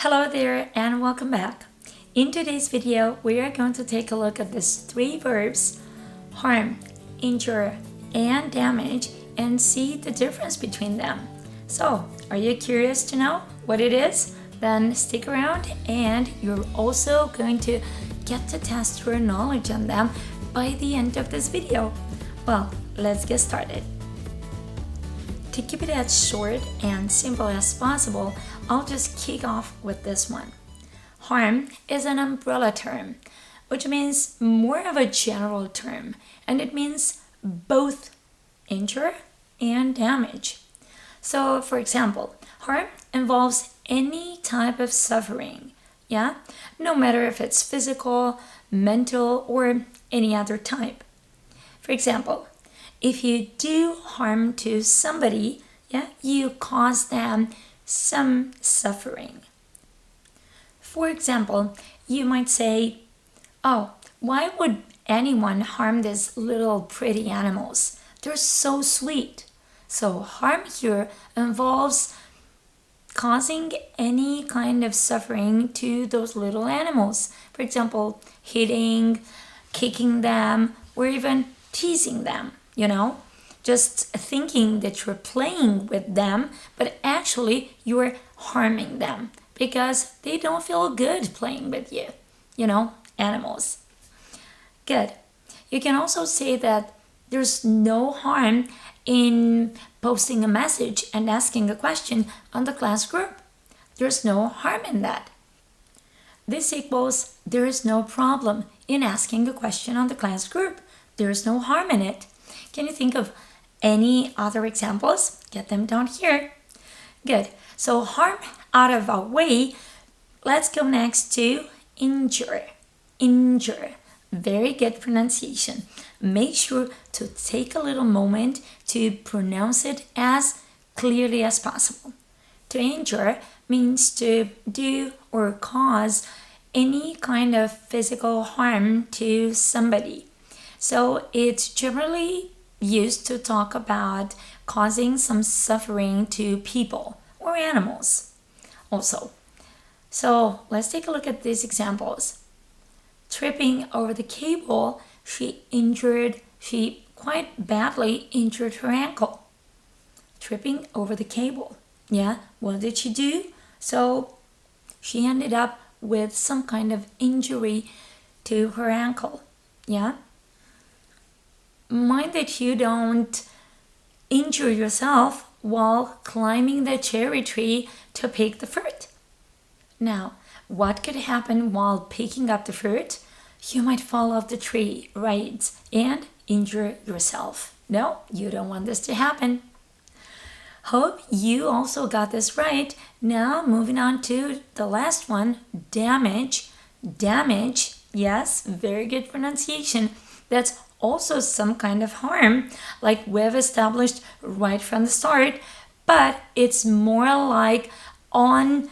Hello there and welcome back. In today's video, we are going to take a look at these three verbs, harm, injure, and damage, and see the difference between them. So, are you curious to know what it is? Then stick around and you're also going to get to test your knowledge on them by the end of this video. Well, let's get started. To keep it as short and simple as possible, I'll just kick off with this one. Harm is an umbrella term, which means more of a general term, and it means both injure and damage. So, for example, harm involves any type of suffering, no matter if it's physical, mental, or any other type. For example, if you do harm to somebody, you cause them some suffering. For example, you might say, oh, why would anyone harm these little pretty animals? They're so sweet. So harm here involves causing any kind of suffering to those little animals. For example, hitting, kicking them, or even teasing them. Just thinking that you're playing with them, but actually you're harming them because they don't feel good playing with you, animals. Good. You can also say that there's no harm in posting a message and asking a question on the class group. There's no harm in that. This equals there is no problem in asking a question on the class group. There is no harm in it. Can you think of any other examples? Get them down here. Good. So harm out of our way. Let's go next to injure. Injure. Very good pronunciation. Make sure to take a little moment to pronounce it as clearly as possible. To injure means to do or cause any kind of physical harm to somebody. So it's generally used to talk about causing some suffering to people or animals also. So let's take a look at these examples. Tripping over the cable, she quite badly injured her ankle. Tripping over the cable. What did she do? So she ended up with some kind of injury to her ankle. Mind that you don't injure yourself while climbing the cherry tree to pick the fruit. Now, what could happen while picking up the fruit? You might fall off the tree, right, and injure yourself. No, you don't want this to happen. Hope you also got this right. Now, moving on to the last one, damage. Damage, yes, very good pronunciation. That's also some kind of harm, like we've established right from the start, but it's more like on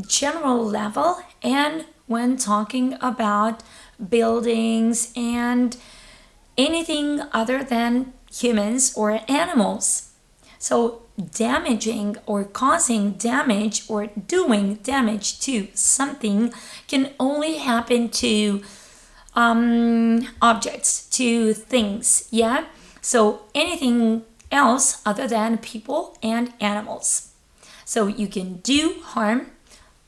general level and when talking about buildings and anything other than humans or animals. So damaging or causing damage or doing damage to something can only happen to objects, to things, so anything else other than people and animals. So you can do harm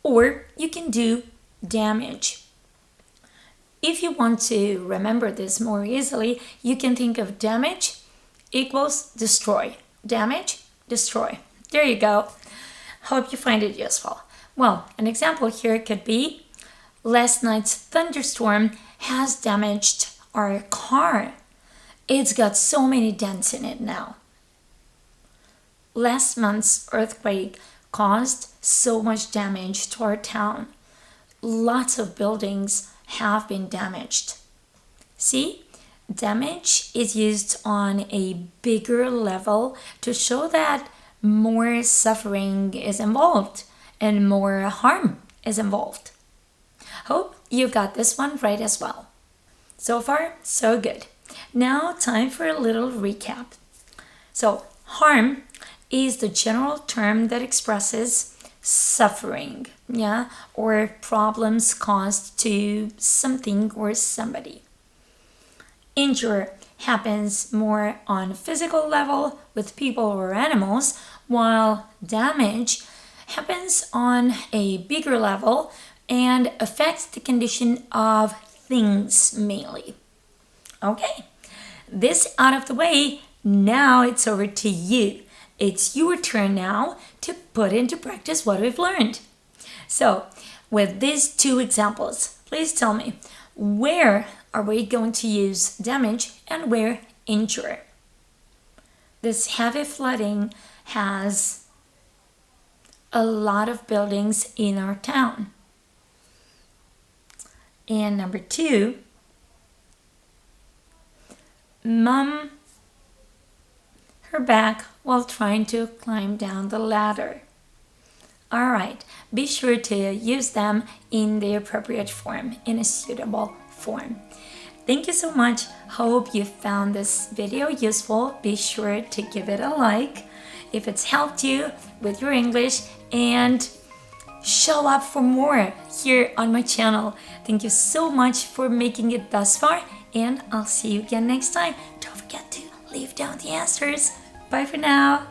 or you can do damage. If you want to remember this more easily, you can think of damage equals destroy. Damage, destroy. There you go. Hope you find it useful. Well, an example here could be last night's thunderstorm has damaged our car. It's got so many dents in it now. Last month's earthquake caused so much damage to our town. Lots of buildings have been damaged. See, damage is used on a bigger level to show that more suffering is involved and more harm is involved. Hope you got this one right as well. So far, so good. Now, time for a little recap. So, harm is the general term that expresses suffering, yeah, or problems caused to something or somebody. Injure happens more on a physical level with people or animals, while damage happens on a bigger level and affects the condition of things mainly. Okay, this out of the way, now it's over to you. It's your turn now to put into practice what we've learned. So, with these two examples, please tell me, where are we going to use damage and where injure? This heavy flooding has a lot of buildings in our town. And number 2, Mom her back while trying to climb down the ladder. Alright, be sure to use them in the appropriate form, in a suitable form. Thank you so much. Hope you found this video useful. Be sure to give it a like if it's helped you with your English, and show up for more here on my channel. Thank you so much for making it thus far, and I'll see you again next time. Don't forget to leave down the answers. Bye for now.